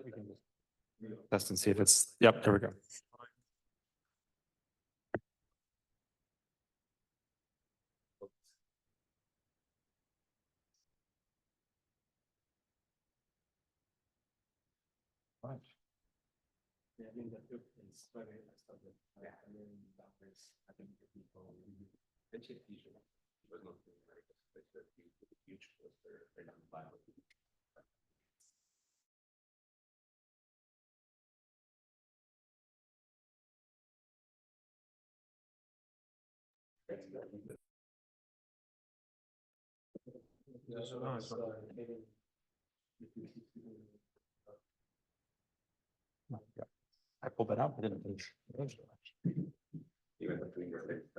We can just test and see if it's, yep, there we go. Right. Yeah, I mean, that is very established. Yeah, I mean, that is, I think the people, the chief teacher was not very good, but the huge poster, they're not viable. I pulled that out, I didn't finish. Even between your legs,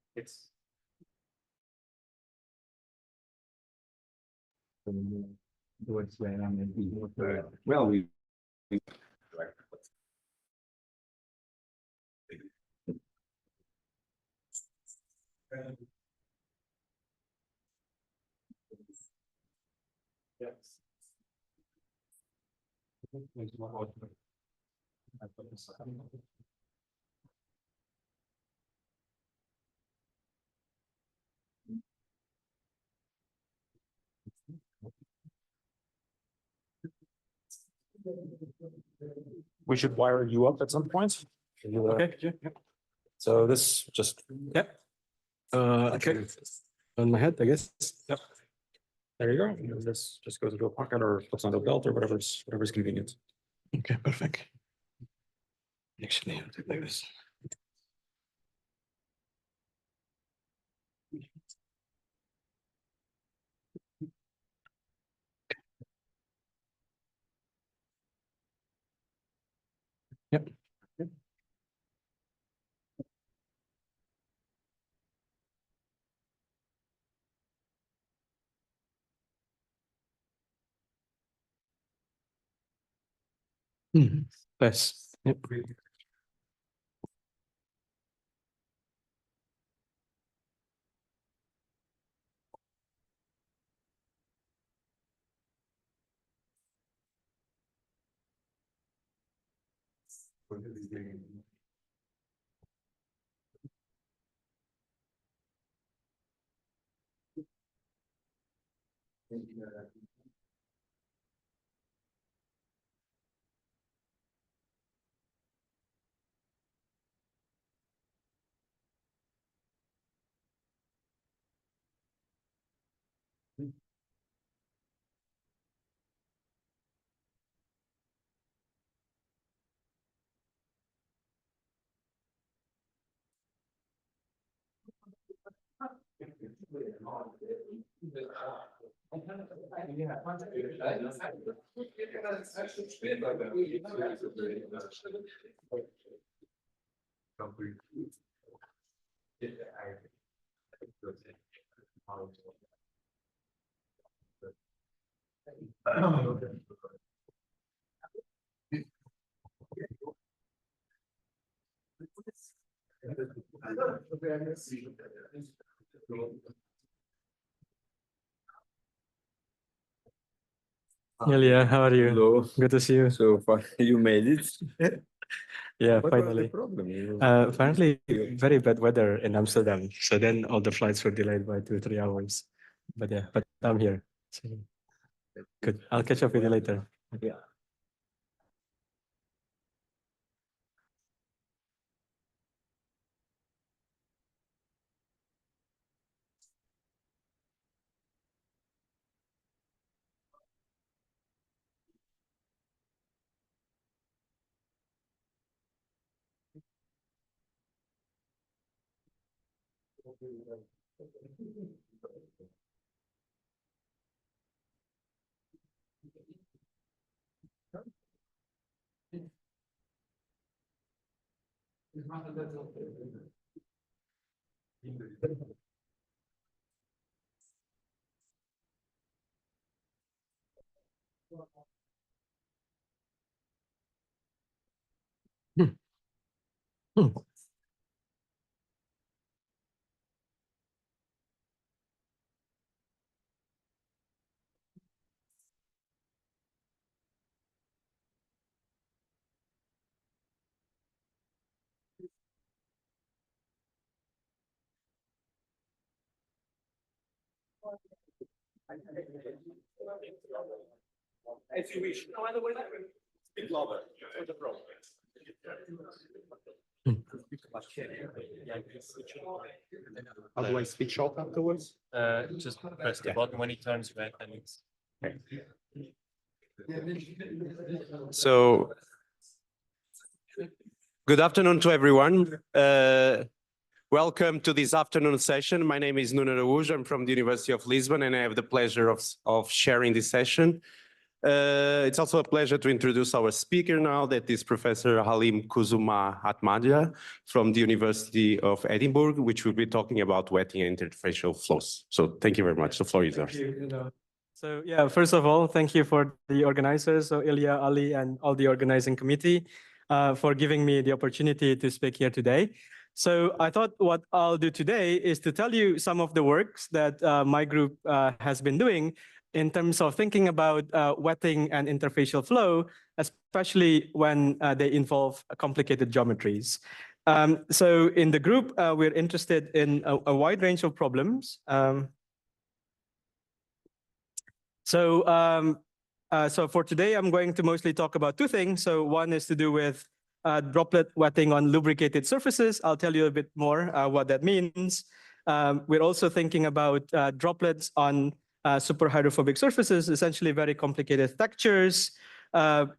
it's well, we yes. We should wire you up at some point. Okay. Yeah. So this just, yeah. Okay. On my head, I guess. Yep. There you go. And this just goes into a pocket or puts on a belt or whatever's convenient. Okay, perfect. Actually, I'll take like this. Yep. Yes. Yep. Ilya, how are you? Hello. Good to see you. So far, you made it. Yeah, What was the finally. problem? Apparently, very bad weather in Amsterdam. So then all the flights were delayed by 2 or 3 hours. But yeah, but I'm here. So good. I'll catch up with you later. Yeah. Hmm. If you wish. No, by the way, speak louder. How do I switch off afterwards? Just press the button when it turns red and it's. So, good afternoon to everyone. Welcome to this afternoon session. My name is Nuno Araújo. I'm from the University of Lisbon, and I have the pleasure of sharing this session. It's also a pleasure to introduce our speaker now, that is Professor Halim Kusumaatmaja from the University of Edinburgh, which will be talking about wetting and interfacial flows. So thank you very much. The floor is yours. So yeah, first of all, thank you for the organizers, so Ilya, Ali, and all the organizing committee for giving me the opportunity to speak here today. So I thought what I'll do today is to tell you some of the works that my group has been doing in terms of thinking about wetting and interfacial flow, especially when they involve complicated geometries. So in the group, we're interested in a wide range of problems. So for today, I'm going to mostly talk about two things. So one is to do with droplet wetting on lubricated surfaces. I'll tell you a bit more what that means. We're also thinking about droplets on super hydrophobic surfaces, essentially very complicated textures.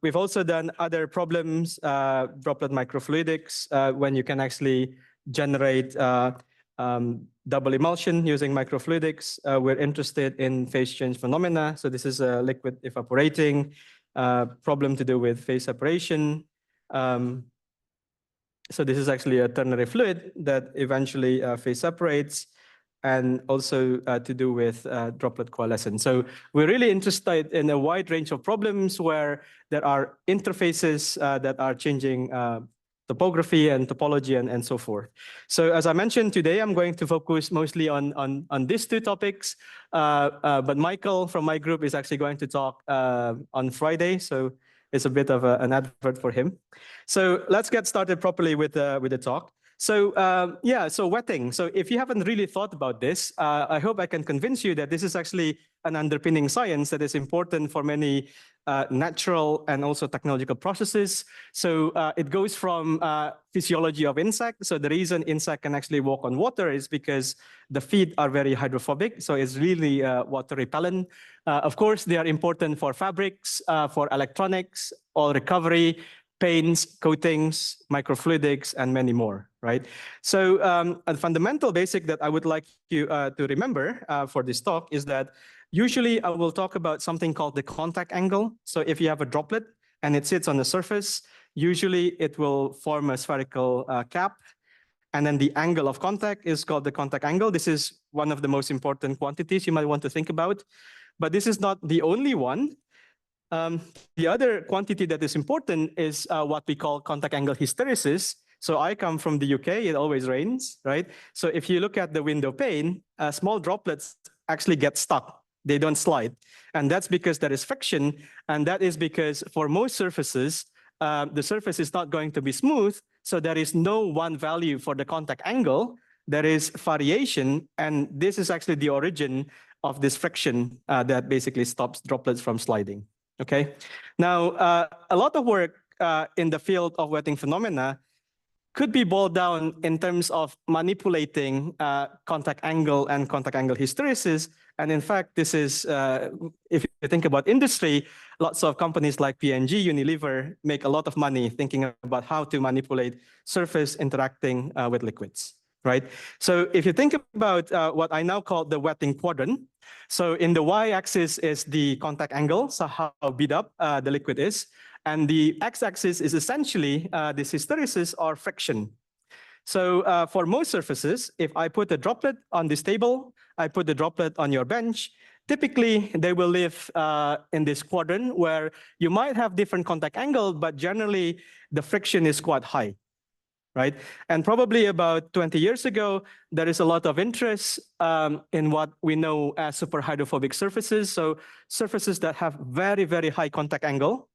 We've also done other problems, droplet microfluidics, when you can actually generate double emulsion using microfluidics. We're interested in phase change phenomena. So this is a liquid evaporating, problem to do with phase separation. So this is actually a ternary fluid that eventually phase separates, and also to do with droplet coalescence. So we're really interested in a wide range of problems where there are interfaces that are changing topography and topology and so forth. So as I mentioned today, I'm going to focus mostly on these two topics, but Michael from my group is actually going to talk on Friday, so it's a bit of an advert for him. So let's get started properly with the talk. So yeah, so wetting. So if you haven't really thought about this, I hope I can convince you that this is actually an underpinning science that is important for many natural and also technological processes. So it goes from physiology of insects. So the reason insect can actually walk on water is because the feet are very hydrophobic. So it's really water repellent. Of course, they are important for fabrics, for electronics, oil recovery, paints, coatings, microfluidics, and many more, right? So a fundamental basic that I would like you to remember for this talk is that usually I will talk about something called the contact angle. So if you have a droplet and it sits on the surface, usually it will form a spherical cap. And then the angle of contact is called the contact angle. This is one of the most important quantities you might want to think about. But this is not the only one. The other quantity that is important is what we call contact angle hysteresis. So I come from the UK, it always rains, right? So if you look at the window pane, small droplets actually get stuck. They don't slide. And that's because there is friction. And that is because for most surfaces, the surface is not going to be smooth. So there is no one value for the contact angle. There is variation. And this is actually the origin of this friction that basically stops droplets from sliding. Okay. Now, a lot of work in the field of wetting phenomena could be boiled down in terms of manipulating contact angle and contact angle hysteresis. And in fact, this is, if you think about industry, lots of companies like P&G, Unilever make a lot of money thinking about how to manipulate surface interacting with liquids, right? So if you think about what I now call the wetting quadrant, so in the y-axis is the contact angle, so how beat up the liquid is. And the x-axis is essentially this hysteresis or friction. So for most surfaces, if I put a droplet on this table, I put the droplet on your bench, typically they will live in this quadrant where you might have different contact angle, but generally the friction is quite high. Right? And probably about 20 years ago, there is a lot of interest in what we know as super hydrophobic surfaces. So surfaces that have very, very high contact angle.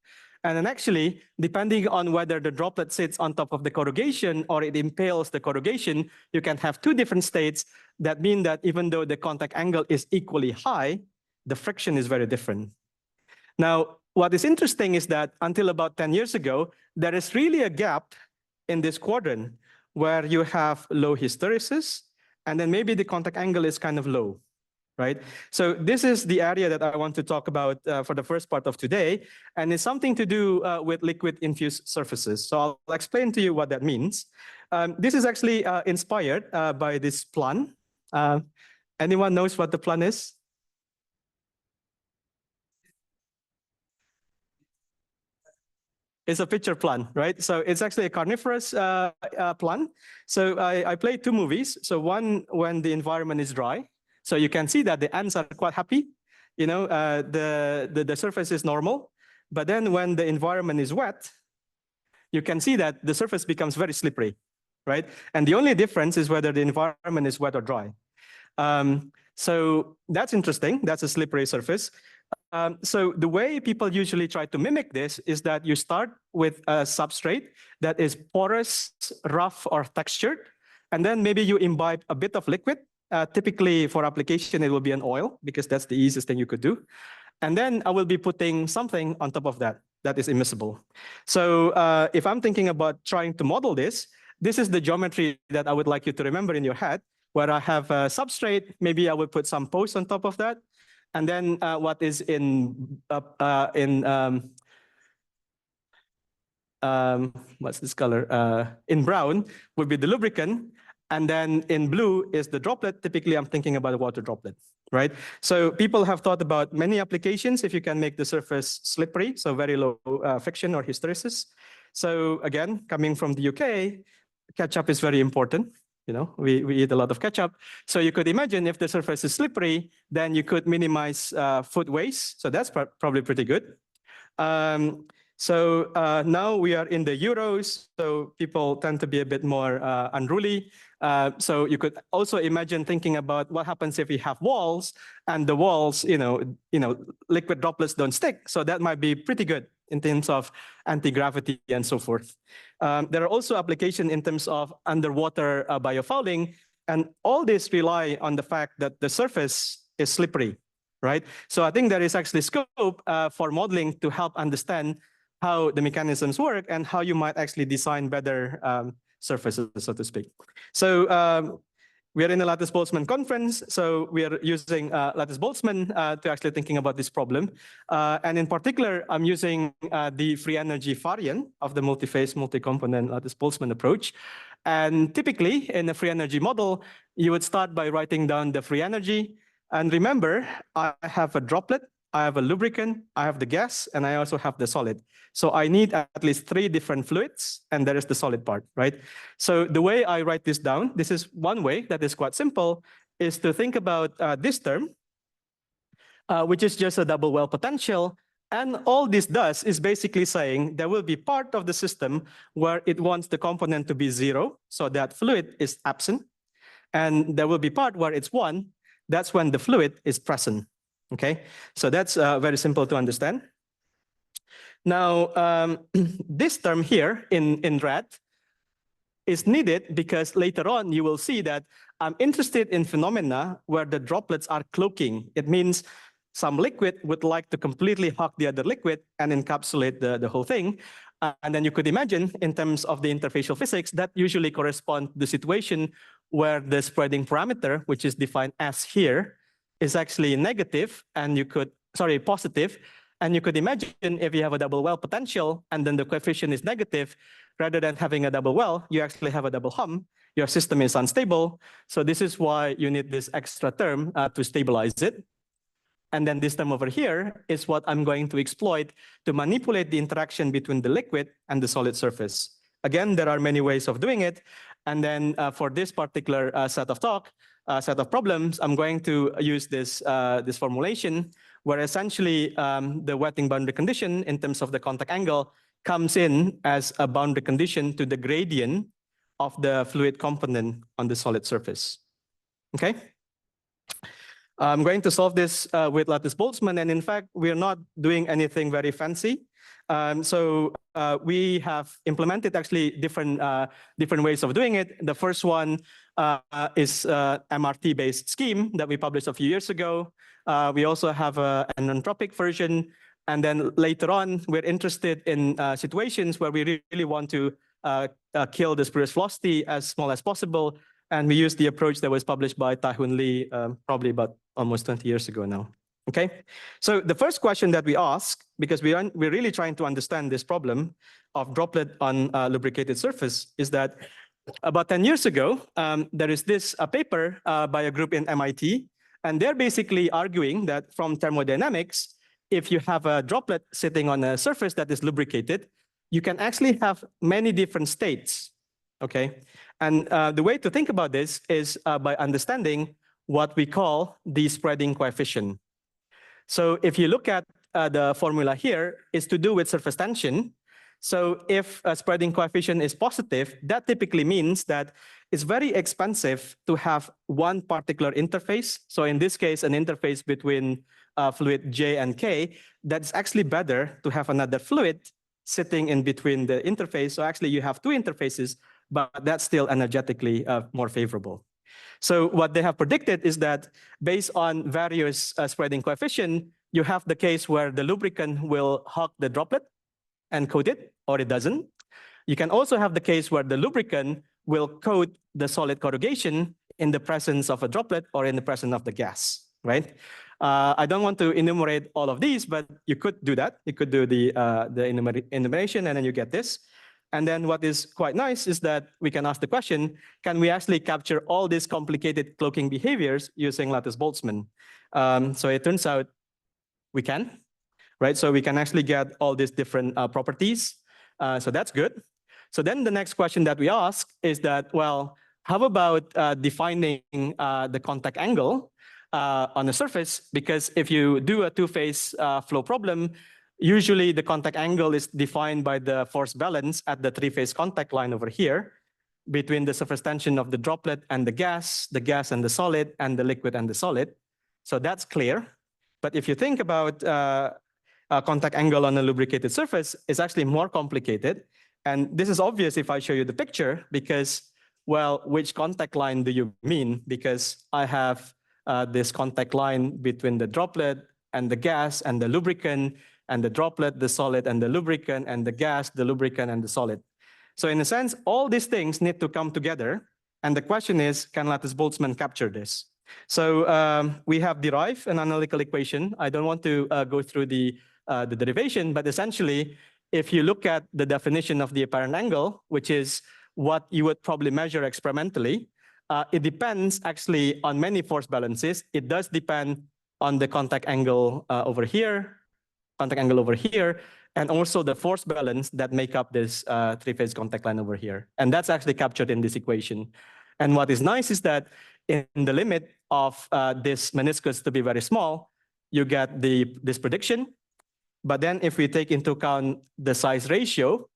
And then actually, depending on whether the droplet sits on top of the corrugation or it impales the corrugation, you can have two different states that mean that even though the contact angle is equally high, the friction is very different. Now, what is interesting is that until about 10 years ago, there is really a gap in this quadrant where you have low hysteresis, and then maybe the contact angle is kind of low, right? So this is the area that I want to talk about for the first part of today, and it's something to do with liquid-infused surfaces. So I'll explain to you what that means. This is actually inspired by this plan. Anyone knows what the plan is? It's a picture plan, right? So it's actually a carnivorous plan. So I played two movies. So one when the environment is dry. So you can see that the ants are quite happy. You know, the surface is normal. But then when the environment is wet, you can see that the surface becomes very slippery, right? And the only difference is whether the environment is wet or dry. So that's interesting. That's a slippery surface. So the way people usually try to mimic this is that you start with a substrate that is porous, rough, or textured, and then maybe you imbibe a bit of liquid. Typically for application, it will be an oil because that's the easiest thing you could do. And then I will be putting something on top of that that is immiscible. So if I'm thinking about trying to model this, this is the geometry that I would like you to remember in your head, where I have a substrate. Maybe I will put some posts on top of that. And then what is in what's this color? In brown would be the lubricant. And then in blue is the droplet. Typically, I'm thinking about a water droplet, right? So people have thought about many applications if you can make the surface slippery, so very low friction or hysteresis. So again, coming from the UK, ketchup is very important. You know, we eat a lot of ketchup. So you could imagine if the surface is slippery, then you could minimize food waste. So that's probably pretty good. So now we are in the Euros, so people tend to be a bit more unruly. So you could also imagine thinking about what happens if we have walls and the walls, liquid droplets don't stick. So that might be pretty good in terms of anti-gravity and so forth. There are also applications in terms of underwater biofouling, and all this rely on the fact that the surface is slippery, right? So I think there is actually scope for modeling to help understand how the mechanisms work and how you might actually design better surfaces, so to speak. So we are in the Lattice-Boltzmann conference, so we are using Lattice-Boltzmann to actually thinking about this problem. And in particular, I'm using the free energy variant of the multi-phase, multi-component Lattice-Boltzmann approach. And typically, in a free energy model, you would start by writing down the free energy. And remember, I have a droplet, I have a lubricant, I have the gas, and I also have the solid. So I need at least 3 different fluids, and there is the solid part, right? So the way I write this down, this is one way that is quite simple, is to think about this term, which is just a double well potential. And all this does is basically saying there will be part of the system where it wants the component to be 0, so that fluid is absent. And there will be part where it's 1, that's when the fluid is present. Okay, so that's very simple to understand. Now, this term here in red is needed because later on you will see that I'm interested in phenomena where the droplets are cloaking. It means some liquid would like to completely hug the other liquid and encapsulate the whole thing. And then you could imagine in terms of the interfacial physics, that usually corresponds to the situation where the spreading parameter, which is defined as here, is actually negative, and you could, positive. And you could imagine if you have a double well potential and then the coefficient is negative, rather than having a double well, you actually have a double hum. Your system is unstable. So this is why you need this extra term to stabilize it. And then this term over here is what I'm going to exploit to manipulate the interaction between the liquid and the solid surface. Again, there are many ways of doing it. And then for this particular set of problems, I'm going to use this formulation where essentially the wetting boundary condition in terms of the contact angle comes in as a boundary condition to the gradient of the fluid component on the solid surface. Okay? I'm going to solve this with lattice-Boltzmann, and in fact, we're not doing anything very fancy. We have implemented actually different ways of doing it. The first one is MRT-based scheme that we published a few years ago. We also have an entropic version. And then later on, we're interested in situations where we really want to kill the spurious velocity as small as possible. And we use the approach that was published by Tai-Hoon Lee probably about almost 20 years ago now. Okay, so the first question that we ask, because we're really trying to understand this problem of droplet on a lubricated surface, is that about 10 years ago, there is this paper by a group in MIT, and they're basically arguing that from thermodynamics, if you have a droplet sitting on a surface that is lubricated, you can actually have many different states, okay? And the way to think about this is by understanding what we call the spreading coefficient. So if you look at the formula here, it's to do with surface tension. So if a spreading coefficient is positive, that typically means that it's very expensive to have one particular interface. So in this case, an interface between fluid J and K, that's actually better to have another fluid sitting in between the interface. So actually you have two interfaces, but that's still energetically more favorable. So what they have predicted is that based on various spreading coefficient, you have the case where the lubricant will hug the droplet and coat it, or it doesn't. You can also have the case where the lubricant will coat the solid corrugation in the presence of a droplet or in the presence of the gas, right? I don't want to enumerate all of these, but you could do that. You could do the enumeration, and then you get this. And then what is quite nice is that we can ask the question, can we actually capture all these complicated cloaking behaviors using lattice-Boltzmann? So it turns out we can, right? So we can actually get all these different properties. So that's good. So then the next question that we ask is that, well, how about defining the contact angle on the surface? Because if you do a two-phase flow problem, usually the contact angle is defined by the force balance at the three-phase contact line over here between the surface tension of the droplet and the gas and the solid, and the liquid and the solid. So that's clear. But if you think about contact angle on a lubricated surface, it's actually more complicated. And this is obvious if I show you the picture, because, well, which contact line do you mean? Because I have this contact line between the droplet and the gas and the lubricant, and the droplet, the solid, and the lubricant, and the gas, the lubricant, and the solid. So in a sense, all these things need to come together. And the question is, can lattice-Boltzmann capture this? So we have derived an analytical equation. I don't want to go through the derivation, but essentially, if you look at the definition of the apparent angle, which is what you would probably measure experimentally, it depends actually on many force balances. It does depend on the contact angle over here, and also the force balance that make up this three-phase contact line over here. And that's actually captured in this equation. And what is nice is that in the limit of this meniscus to be very small, you get this prediction. But then if we take into account the size ratio,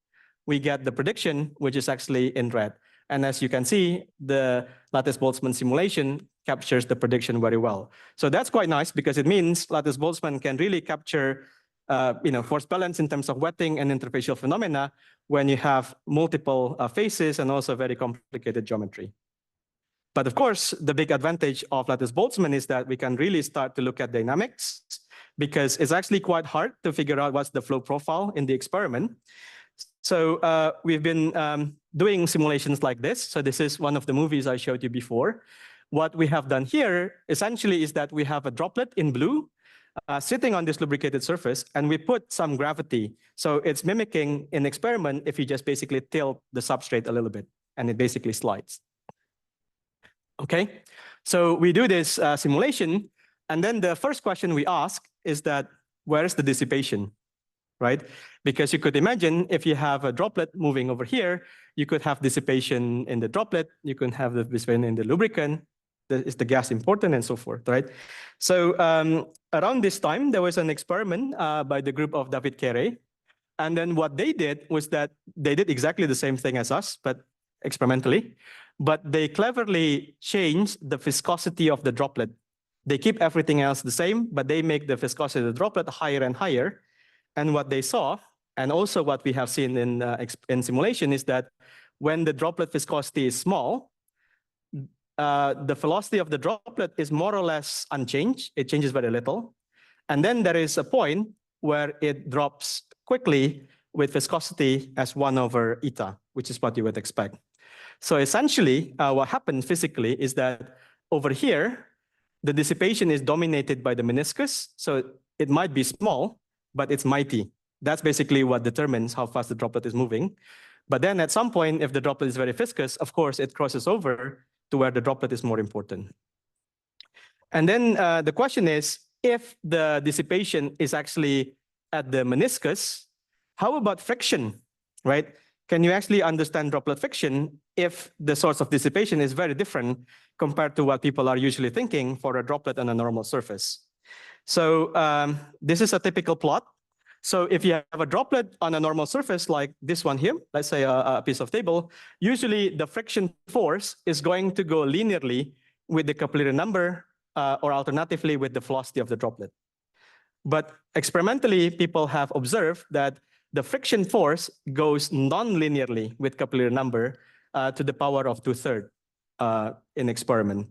we get the prediction, which is actually in red. And as you can see, the lattice-Boltzmann simulation captures the prediction very well. So that's quite nice, because it means lattice-Boltzmann can really capture force balance in terms of wetting and interfacial phenomena when you have multiple phases and also very complicated geometry. But of course, the big advantage of lattice-Boltzmann is that we can really start to look at dynamics, because it's actually quite hard to figure out what's the flow profile in the experiment. So we've been doing simulations like this. So this is one of the movies I showed you before. What we have done here essentially is that we have a droplet in blue sitting on this lubricated surface, and we put some gravity. So it's mimicking an experiment if you just basically tilt the substrate a little bit, and it basically slides. Okay, so we do this simulation, and then the first question we ask is that, where is the dissipation, right? Because you could imagine if you have a droplet moving over here, you could have dissipation in the droplet, you could have the dissipation in the lubricant, is the gas important, and so forth, right? So around this time, there was an experiment by the group of David Kere. And then what they did was that they did exactly the same thing as us, but experimentally. But they cleverly changed the viscosity of the droplet. They keep everything else the same, but they make the viscosity of the droplet higher and higher. And what they saw, and also what we have seen in simulation, is that when the droplet viscosity is small, the velocity of the droplet is more or less unchanged. It changes very little. And then there is a point where it drops quickly with viscosity as 1 over eta, which is what you would expect. So essentially, what happened physically is that over here, the dissipation is dominated by the meniscus. So it might be small, but it's mighty. That's basically what determines how fast the droplet is moving. But then at some point, if the droplet is very viscous, of course, it crosses over to where the droplet is more important. And then the question is, if the dissipation is actually at the meniscus, how about friction, right? Can you actually understand droplet friction if the source of dissipation is very different compared to what people are usually thinking for a droplet on a normal surface? So this is a typical plot. So if you have a droplet on a normal surface like this one here, let's say a piece of table, usually the friction force is going to go linearly with the capillary number or alternatively with the velocity of the droplet. But experimentally, people have observed that the friction force goes non-linearly with capillary number to the power of 2/3 in experiment.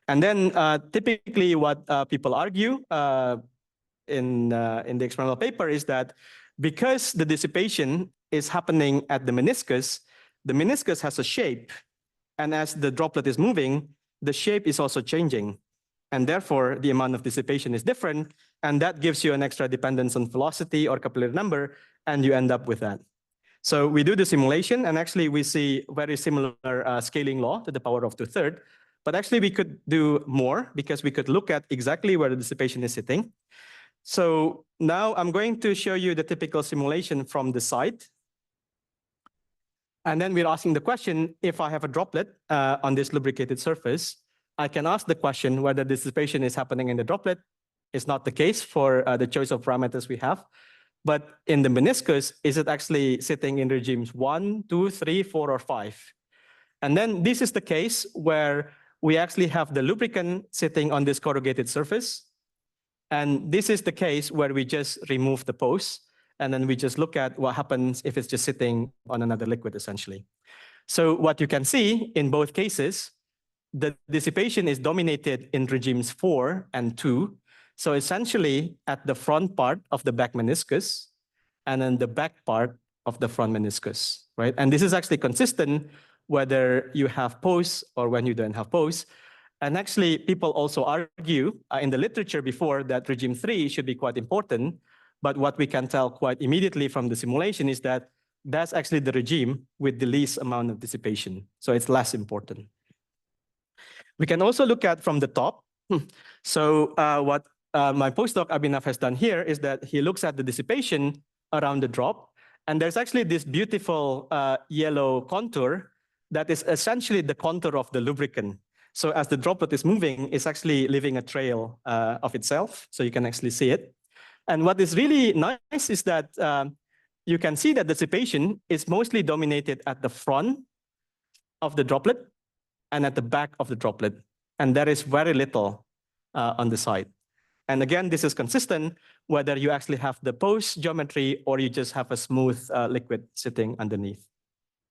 And then typically what people argue in the experimental paper is that because the dissipation is happening at the meniscus has a shape. And as the droplet is moving, the shape is also changing. And therefore, the amount of dissipation is different. And that gives you an extra dependence on velocity or capillary number, and you end up with that. So we do the simulation, and actually we see very similar scaling law to the power of 2/3. But actually we could do more because we could look at exactly where the dissipation is sitting. So now I'm going to show you the typical simulation from the side. And then we're asking the question, if I have a droplet on this lubricated surface, I can ask the question whether dissipation is happening in the droplet. It's not the case for the choice of parameters we have. But in the meniscus, is it actually sitting in regimes 1, 2, 3, 4, or 5? And then this is the case where we actually have the lubricant sitting on this corrugated surface. And this is the case where we just remove the pose, and then we just look at what happens if it's just sitting on another liquid, essentially. So what you can see in both cases, the dissipation is dominated in regimes 4 and 2. So essentially at the front part of the back meniscus and then the back part of the front meniscus, right? And this is actually consistent whether you have pose or when you don't have pose. And actually people also argue in the literature before that regime 3 should be quite important. But what we can tell quite immediately from the simulation is that that's actually the regime with the least amount of dissipation. So it's less important. We can also look at from the top. So what my postdoc Abhinav has done here is that he looks at the dissipation around the drop. And there's actually this beautiful yellow contour that is essentially the contour of the lubricant. So as the droplet is moving, it's actually leaving a trail of itself. So you can actually see it. And what is really nice is that you can see that dissipation is mostly dominated at the front of the droplet and at the back of the droplet. And there is very little on the side. And again, this is consistent whether you actually have the pose geometry or you just have a smooth liquid sitting underneath,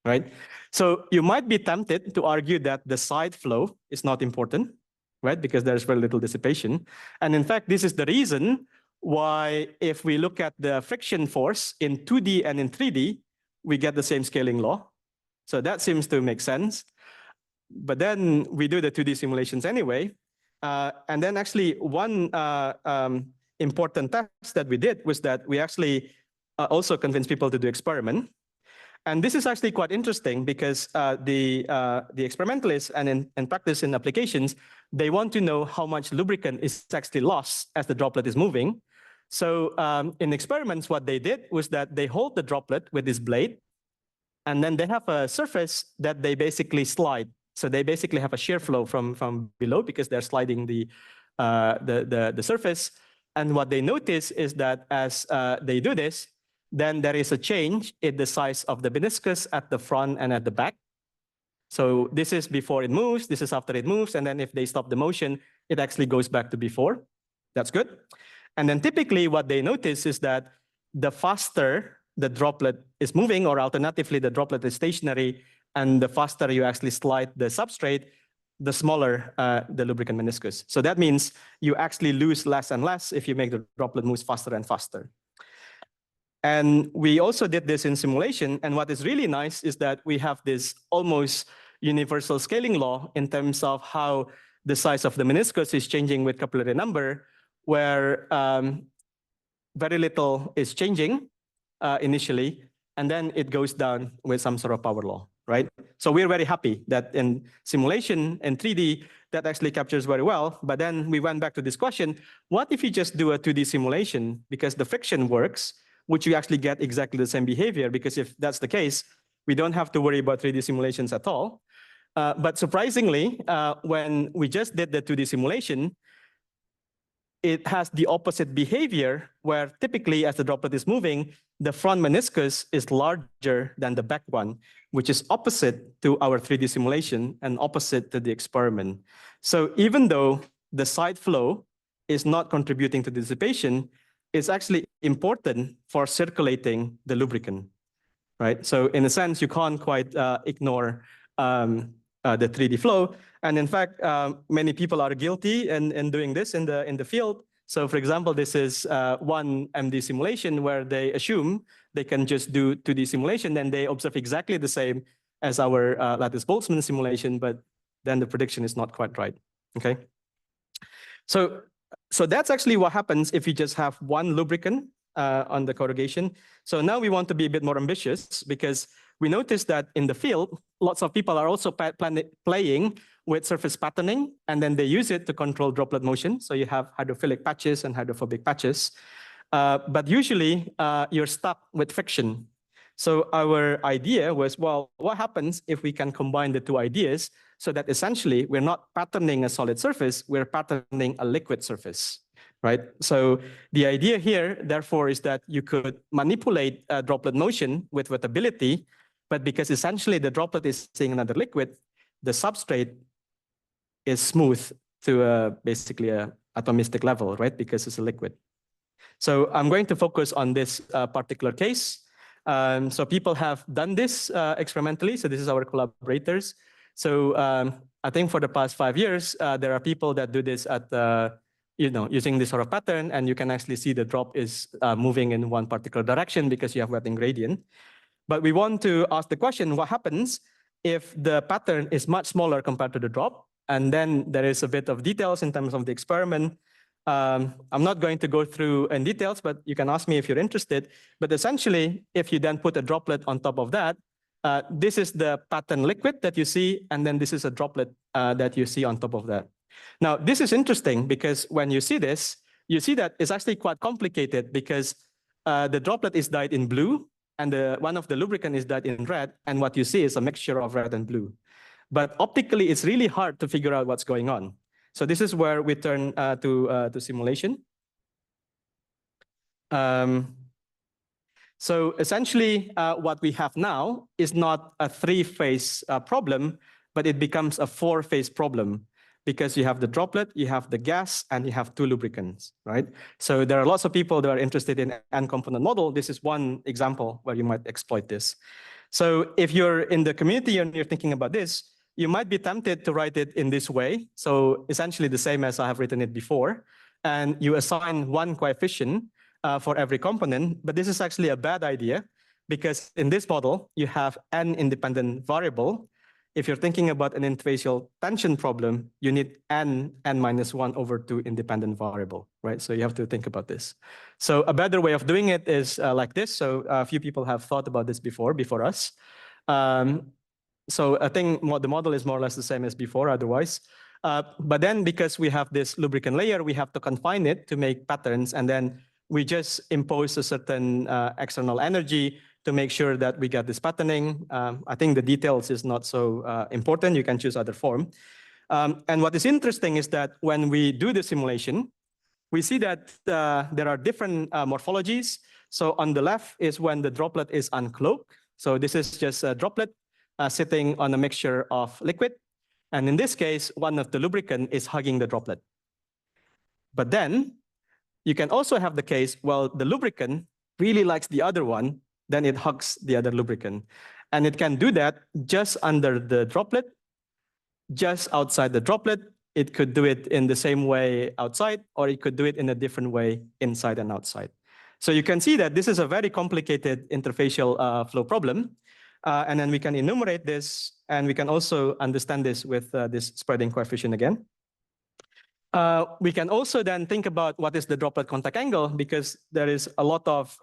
right? So you might be tempted to argue that the side flow is not important, right? Because there's very little dissipation. And in fact, this is the reason why if we look at the friction force in 2D and in 3D, we get the same scaling law. So that seems to make sense. But then we do the 2D simulations anyway. And then actually one important test that we did was that we actually also convinced people to do experiment. And this is actually quite interesting because the experimentalists and in practice in applications, they want to know how much lubricant is actually lost as the droplet is moving. So in experiments, what they did was that they hold the droplet with this blade, and then they have a surface that they basically slide. So they basically have a shear flow from below because they're sliding the surface. And what they notice is that as they do this, then there is a change in the size of the meniscus at the front and at the back. So this is before it moves, this is after it moves, and then if they stop the motion, it actually goes back to before. That's good. And then typically what they notice is that the faster the droplet is moving, or alternatively, the droplet is stationary, and the faster you actually slide the substrate, the smaller the lubricant meniscus. So that means you actually lose less and less if you make the droplet move faster and faster. And we also did this in simulation. And what is really nice is that we have this almost universal scaling law in terms of how the size of the meniscus is changing with capillary number, where very little is changing initially, and then it goes down with some sort of power law, right? So we're very happy that in simulation in 3D, that actually captures very well. But then we went back to this question, what if you just do a 2D simulation? Because the friction works, would you actually get exactly the same behavior? Because if that's the case, we don't have to worry about 3D simulations at all. But surprisingly, when we just did the 2D simulation, it has the opposite behavior, where typically as the droplet is moving, the front meniscus is larger than the back one, which is opposite to our 3D simulation and opposite to the experiment. So even though the side flow is not contributing to dissipation, it's actually important for circulating the lubricant, right? So in a sense, you can't quite ignore the 3D flow. And in fact, many people are guilty in doing this in the field. So for example, this is one MD simulation where they assume they can just do 2D simulation, and they observe exactly the same as our lattice-Boltzmann simulation, but then the prediction is not quite right, okay? So that's actually what happens if you just have one lubricant on the corrugation. So now we want to be a bit more ambitious, because we noticed that in the field, lots of people are also playing with surface patterning, and then they use it to control droplet motion. So you have hydrophilic patches and hydrophobic patches. But usually you're stuck with friction. So our idea was, well, what happens if we can combine the two ideas so that essentially we're not patterning a solid surface, we're patterning a liquid surface, right? So the idea here, therefore, is that you could manipulate droplet motion with wettability, but because essentially the droplet is seeing another liquid, the substrate is smooth to basically a atomistic level, right? Because it's a liquid. So I'm going to focus on this particular case. So people have done this experimentally. So this is our collaborators. So I think for the past 5 years, there are people that do this at using this sort of pattern, and you can actually see the drop is moving in one particular direction because you have wetting gradient. But we want to ask the question, what happens if the pattern is much smaller compared to the drop? And then there is a bit of details in terms of the experiment. I'm not going to go through in details, but you can ask me if you're interested. But essentially, if you then put a droplet on top of that, this is the pattern liquid that you see, and then this is a droplet that you see on top of that. Now, this is interesting because when you see this, you see that it's actually quite complicated because the droplet is dyed in blue, and one of the lubricant is dyed in red, and what you see is a mixture of red and blue. But optically, it's really hard to figure out what's going on. So this is where we turn to simulation. So essentially, what we have now is not a 3-phase problem, but it becomes a 4-phase problem, because you have the droplet, you have the gas, and you have 2 lubricants, right? So there are lots of people that are interested in n-component model. This is one example where you might exploit this. So if you're in the community and you're thinking about this, you might be tempted to write it in this way. So essentially the same as I have written it before. And you assign one coefficient for every component. But this is actually a bad idea, because in this model, you have n independent variable. If you're thinking about an interfacial tension problem, you need n-1/2 independent variable, right? So you have to think about this. So a better way of doing it is like this. So a few people have thought about this before us. So I think the model is more or less the same as before otherwise. But then because we have this lubricant layer, we have to confine it to make patterns. And then we just impose a certain external energy to make sure that we get this patterning. I think the details is not so important. You can choose other form. And what is interesting is that when we do the simulation, we see that there are different morphologies. So on the left is when the droplet is uncloaked. So this is just a droplet sitting on a mixture of liquid. And in this case, one of the lubricant is hugging the droplet. But then you can also have the case, well, the lubricant really likes the other one, then it hugs the other lubricant. And it can do that just under the droplet, just outside the droplet. It could do it in the same way outside, or it could do it in a different way inside and outside. So you can see that this is a very complicated interfacial flow problem. And then we can enumerate this, and we can also understand this with this spreading coefficient again. We can also then think about what is the droplet contact angle, because there is a lot of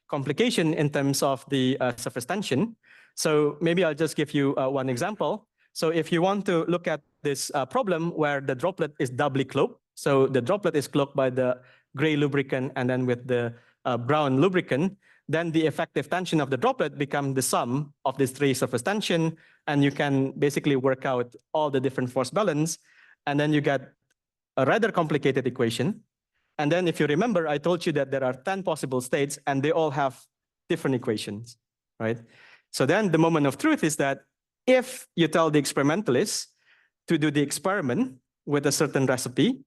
complication in terms of the surface tension. So maybe I'll just give you one example. So if you want to look at this problem where the droplet is doubly cloaked, so the droplet is cloaked by the gray lubricant and then with the brown lubricant, then the effective tension of the droplet becomes the sum of these three surface tension, and you can basically work out all the different force balance, and then you get a rather complicated equation. And then if you remember, I told you that there are 10 possible states, and they all have different equations, right? So then the moment of truth is that if you tell the experimentalist to do the experiment with a certain recipe,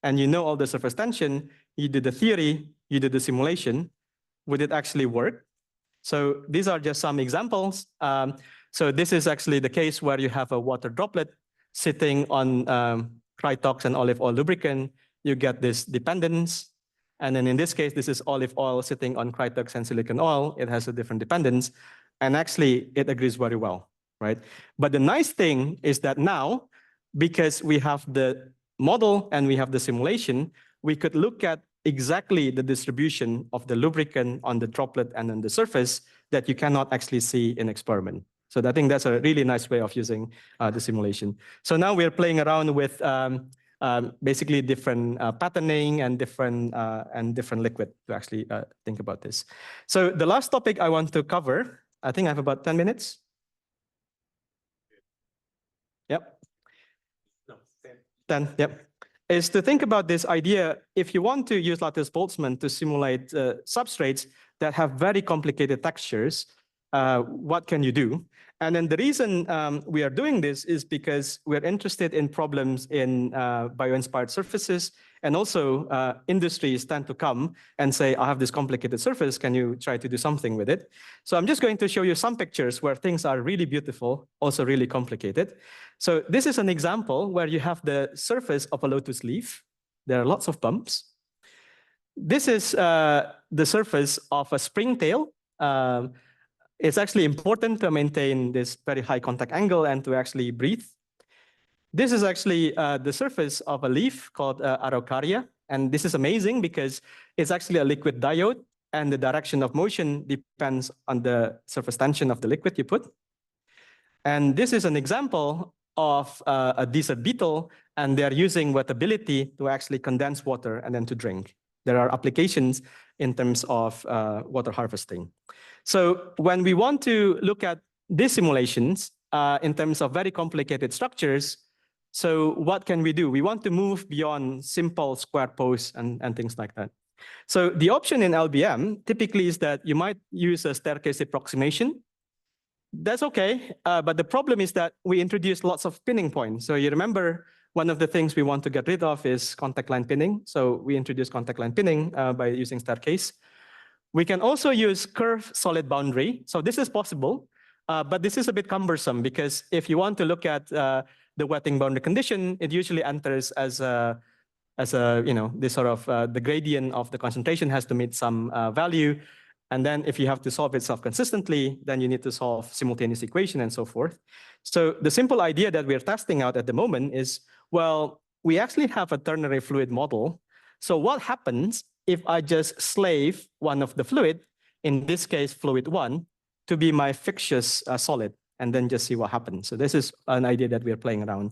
and you know all the surface tension, you do the theory, you do the simulation, would it actually work? So these are just some examples. So this is actually the case where you have a water droplet sitting on Krytox and olive oil lubricant. You get this dependence. And then in this case, this is olive oil sitting on Krytox and silicon oil. It has a different dependence. And actually, it agrees very well, right? But the nice thing is that now, because we have the model and we have the simulation, we could look at exactly the distribution of the lubricant on the droplet and on the surface that you cannot actually see in experiment. So I think that's a really nice way of using the simulation. So now we're playing around with basically different patterning and different liquid to actually think about this. So the last topic I want to cover, I think I have about 10 minutes. Yep. No, 10, yep. Is to think about this idea, if you want to use lattice Boltzmann to simulate substrates that have very complicated textures, what can you do? And then the reason we are doing this is because we're interested in problems in bio-inspired surfaces, and also industries tend to come and say, I have this complicated surface, can you try to do something with it? So I'm just going to show you some pictures where things are really beautiful, also really complicated. So this is an example where you have the surface of a lotus leaf. There are lots of bumps. This is the surface of a springtail. It's actually important to maintain this very high contact angle and to actually breathe. This is actually the surface of a leaf called Araucaria. And this is amazing because it's actually a liquid diode, and the direction of motion depends on the surface tension of the liquid you put. And this is an example of a desert beetle, and they're using wettability to actually condense water and then to drink. There are applications in terms of water harvesting. So when we want to look at these simulations in terms of very complicated structures, so what can we do? We want to move beyond simple square posts and things like that. So the option in LBM typically is that you might use a staircase approximation. That's okay, but the problem is that we introduce lots of pinning points. So you remember one of the things we want to get rid of is contact line pinning. So we introduce contact line pinning by using staircase. We can also use curved solid boundary. So this is possible, but this is a bit cumbersome because if you want to look at the wetting boundary condition, it usually enters as a this sort of the gradient of the concentration has to meet some value. And then if you have to solve it self-consistently, then you need to solve simultaneous equation and so forth. So the simple idea that we're testing out at the moment is, well, we actually have a ternary fluid model. So what happens if I just slave one of the fluid, in this case, fluid 1, to be my fixtures solid, and then just see what happens. So this is an idea that we're playing around.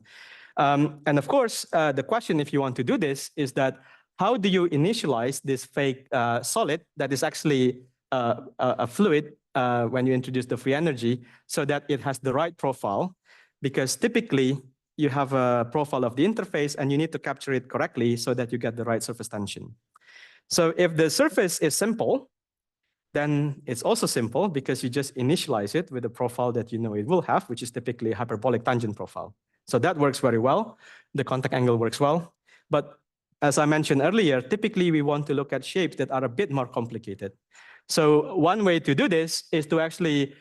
And of course, the question, if you want to do this, is that how do you initialize this fake solid that is actually a fluid when you introduce the free energy so that it has the right profile? Because typically, you have a profile of the interface, and you need to capture it correctly so that you get the right surface tension. So if the surface is simple, then it's also simple because you just initialize it with a profile that you know it will have, which is typically a hyperbolic tangent profile. So that works very well. The contact angle works well. But as I mentioned earlier, typically we want to look at shapes that are a bit more complicated. So one way to do this is to actually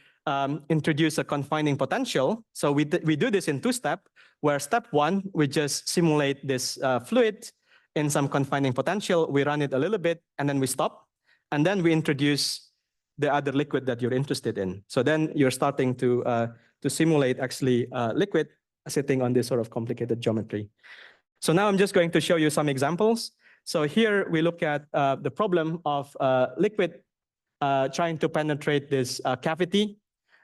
introduce a confining potential. So we do this in 2 steps, where step 1, we just simulate this fluid in some confining potential. We run it a little bit, and then we stop. And then we introduce the other liquid that you're interested in. So then you're starting to simulate actually liquid sitting on this sort of complicated geometry. So now I'm just going to show you some examples. So here we look at the problem of liquid trying to penetrate this cavity.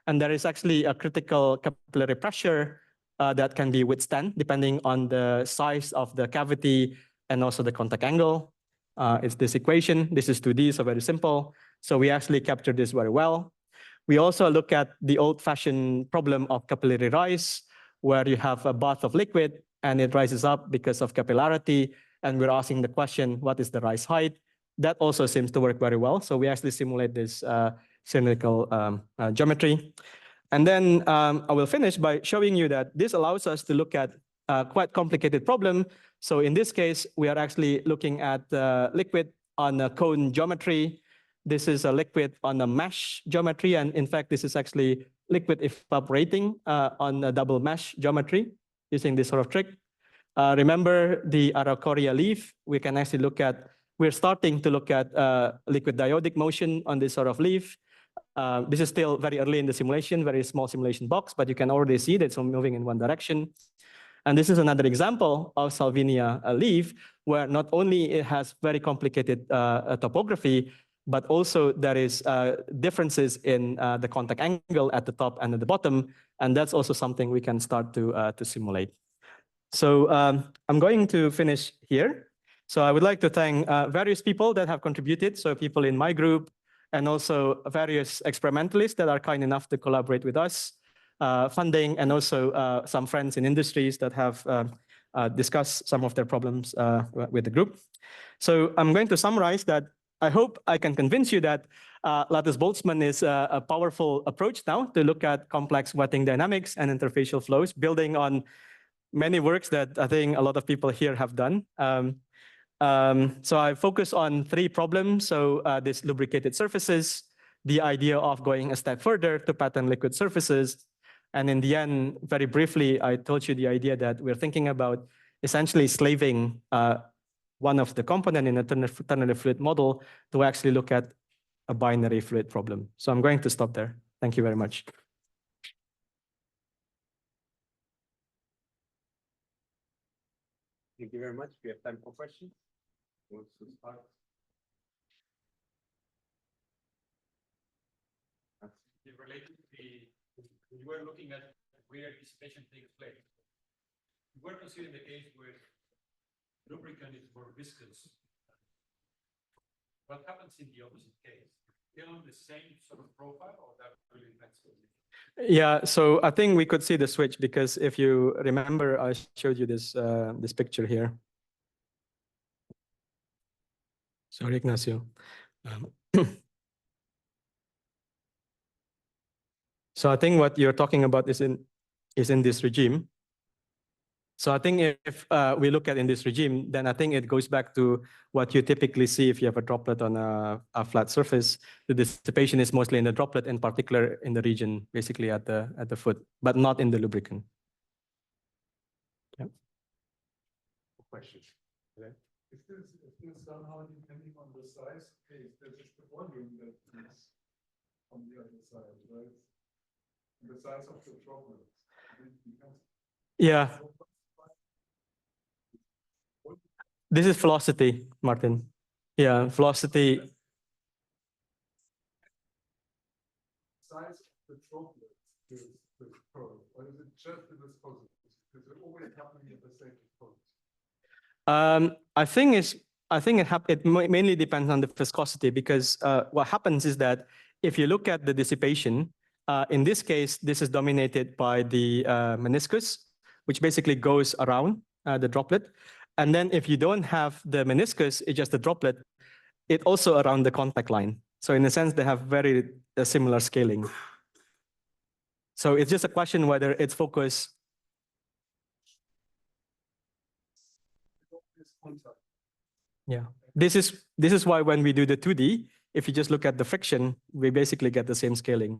And there is actually a critical capillary pressure that can be withstand depending on the size of the cavity and also the contact angle. It's this equation. This is 2D, so very simple. So we actually captured this very well. We also look at the old-fashioned problem of capillary rise, where you have a bath of liquid and it rises up because of capillarity. And we're asking the question, what is the rise height? That also seems to work very well. So we actually simulate this cylindrical geometry. And then I will finish by showing you that this allows us to look at a quite complicated problem. So in this case, we are actually looking at liquid on a cone geometry. This is a liquid on a mesh geometry. And in fact, this is actually liquid evaporating on a double mesh geometry using this sort of trick. Remember the Araucaria leaf? We can actually look at, we're starting to look at liquid diodic motion on this sort of leaf. This is still very early in the simulation, very small simulation box, but you can already see that it's moving in one direction. And this is another example of Salvinia leaf, where not only it has very complicated topography, but also there is differences in the contact angle at the top and at the bottom. And that's also something we can start to simulate. So I'm going to finish here. So I would like to thank various people that have contributed. So people in my group and also various experimentalists that are kind enough to collaborate with us, funding, and also some friends in industries that have discussed some of their problems with the group. So I'm going to summarize that. I hope I can convince you that Lattice-Boltzmann is a powerful approach now to look at complex wetting dynamics and interfacial flows, building on many works that I think a lot of people here have done. So I focus on 3 problems. So this lubricated surfaces, the idea of going a step further to pattern liquid surfaces. And in the end, very briefly, I told you the idea that we're thinking about essentially slaving one of the component in a ternary fluid model to actually look at a binary fluid problem. So I'm going to stop there. Thank you very much. Thank you very much. We have time for questions. Related to we were looking at where dissipation takes place. We were considering the case where lubricant is more viscous. What happens in the opposite case? Still on the same sort of profile, or that really depends on it? Yeah, so I think we could see the switch, because if you remember, I showed you this this picture here. Sorry, Ignacio. So I think what you're talking about is in this regime. So I think if we look at in this regime, then I think it goes back to what you typically see if you have a droplet on a flat surface. The dissipation is mostly in the droplet, in particular in the region, basically at the foot, but not in the lubricant. Yeah. Questions? Is this somehow depending on the size? Okay, there's just the volume that is on the other side, right? The size of the droplet. Yeah. This is velocity, Martin. Yeah, velocity. Size of the droplet is the curve, or is it just the viscosity? Because it always happening at the same viscosity. I think it mainly depends on the viscosity, because what happens is that if you look at the dissipation, in this case, this is dominated by the meniscus, which basically goes around the droplet. And then if you don't have the meniscus, it's just the droplet, it also around the contact line. So in a sense, they have very similar scaling. So it's just a question whether it's focused. Yeah, this is why when we do the 2D, if you just look at the friction, we basically get the same scaling.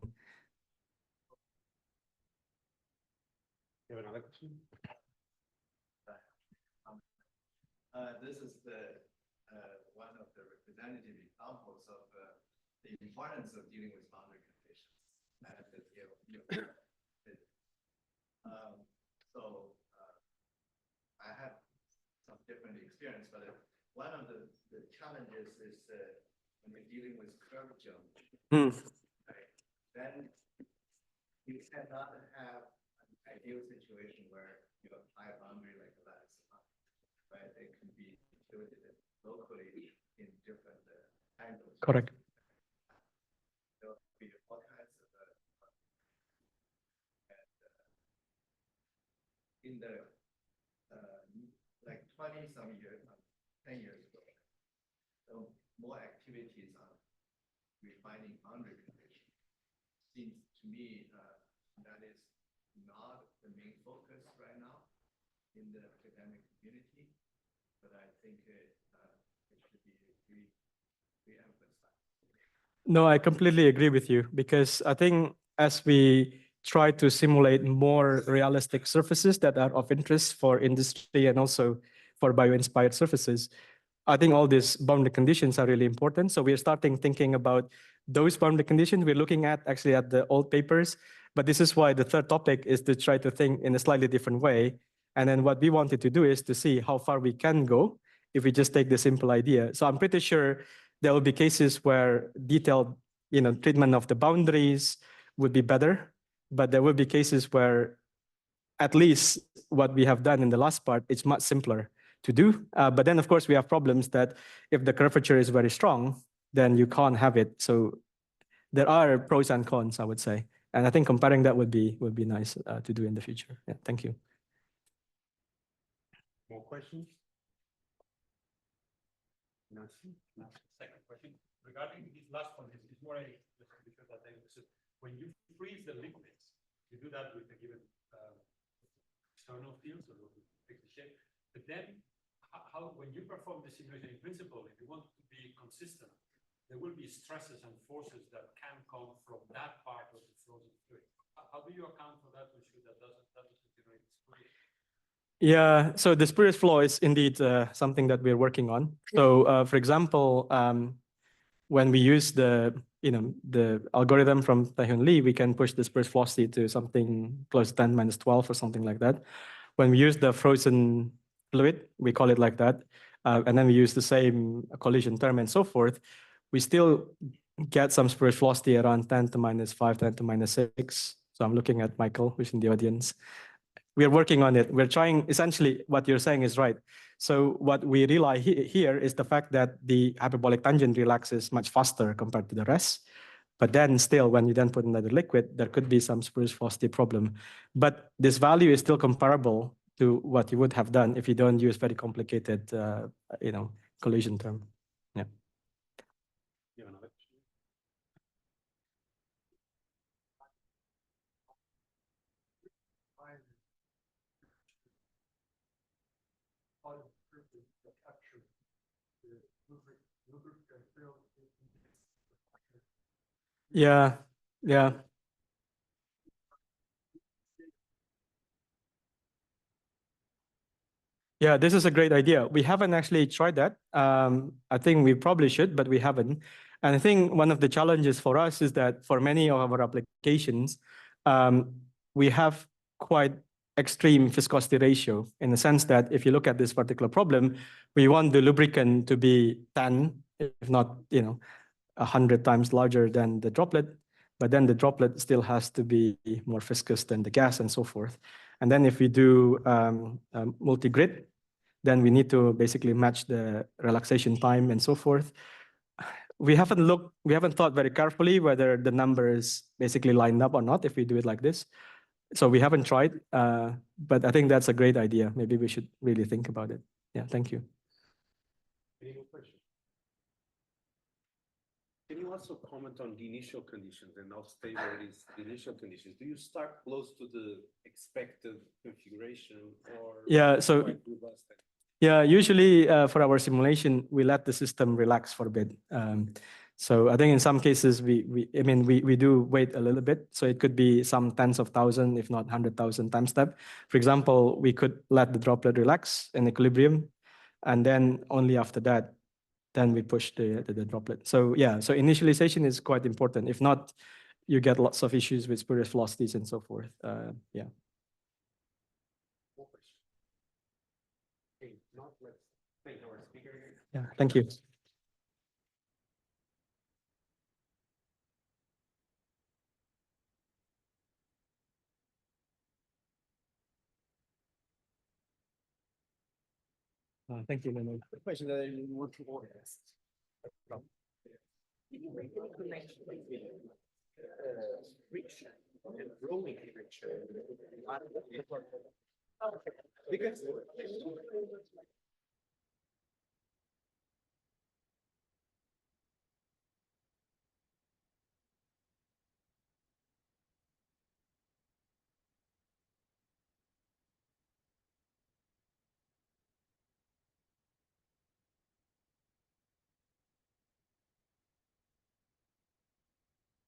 You have another question? This is one of the representative examples of the importance of dealing with boundary conditions. So I have some different experience, but one of the challenges is when you're dealing with curve geometry, right? Then you cannot have an ideal situation where you apply a boundary like that. Right? They can be distributed locally in different angles. Correct. There will be all kinds of in the like 20 some years, 10 years ago, so more activities on refining boundary conditions. Seems to me that is not the main focus right now in the academic community. But I think it should be re-emphasized. No, I completely agree with you, because I think as we try to simulate more realistic surfaces that are of interest for industry and also for bio-inspired surfaces, I think all these boundary conditions are really important. So we're starting thinking about those boundary conditions. We're looking at actually at the old papers, but this is why the third topic is to try to think in a slightly different way. And then what we wanted to do is to see how far we can go if we just take the simple idea. So I'm pretty sure there will be cases where detailed, treatment of the boundaries would be better, but there will be cases where at least what we have done in the last part is much simpler to do. But then, of course, we have problems that if the curvature is very strong, then you can't have it. So there are pros and cons, I would say. And I think comparing that would be nice to do in the future. Yeah, thank you. More questions? Second question regarding this last one is more because that I understood. When you freeze the liquids, you do that with a given external field, so you fix the shape. But then, how when you perform the simulation in principle, if you want to be consistent, there will be stresses and forces that can come from that part of the frozen fluid. How do you account for that to ensure that doesn't generate spurious? Yeah, so the spurious flow is indeed something that we're working on. So, for example, when we use the algorithm from Taehyun Lee, we can push the spurious velocity to something close to 10 minus 12 or something like that. When we use the frozen fluid, we call it like that, and then we use the same collision term and so forth, we still get some spurious velocity around 10 to minus 5, 10 to minus 6. So I'm looking at Michael, who's in the audience. We are working on it. We're trying, essentially, what you're saying is right. So what we rely here is the fact that the hyperbolic tangent relaxes much faster compared to the rest. But then still, when you then put another liquid, there could be some spurious velocity problem. But this value is still comparable to what you would have done if you don't use very complicated, collision term. Yeah. You have another question? Yeah, yeah. Yeah, this is a great idea. We haven't actually tried that. I think we probably should, but we haven't. And I think one of the challenges for us is that for many of our applications, we have quite extreme viscosity ratio in the sense that if you look at this particular problem, we want the lubricant to be 10, if not, 100 times larger than the droplet, but then the droplet still has to be more viscous than the gas and so forth. And then if we do multi-grid, then we need to basically match the relaxation time and so forth. We haven't thought very carefully whether the numbers basically line up or not if we do it like this. So we haven't tried, but I think that's a great idea. Maybe we should really think about it. Yeah, thank you. Any more questions? Can you also comment on the initial conditions and how stable is the initial conditions? Do you start close to the expected configuration or? Yeah, so quite robust? Yeah, usually for our simulation, we let the system relax for a bit. So I think in some cases, we do wait a little bit. So it could be some tens of thousand, if not 100,000 time step. For example, we could let the droplet relax in equilibrium, and then only after that, then we push the droplet. So yeah, so initialization is quite important. If not, you get lots of issues with spurious velocities and so forth. Yeah. Yeah, thank you. Thank you, Leonard. Question that I want to ask. Because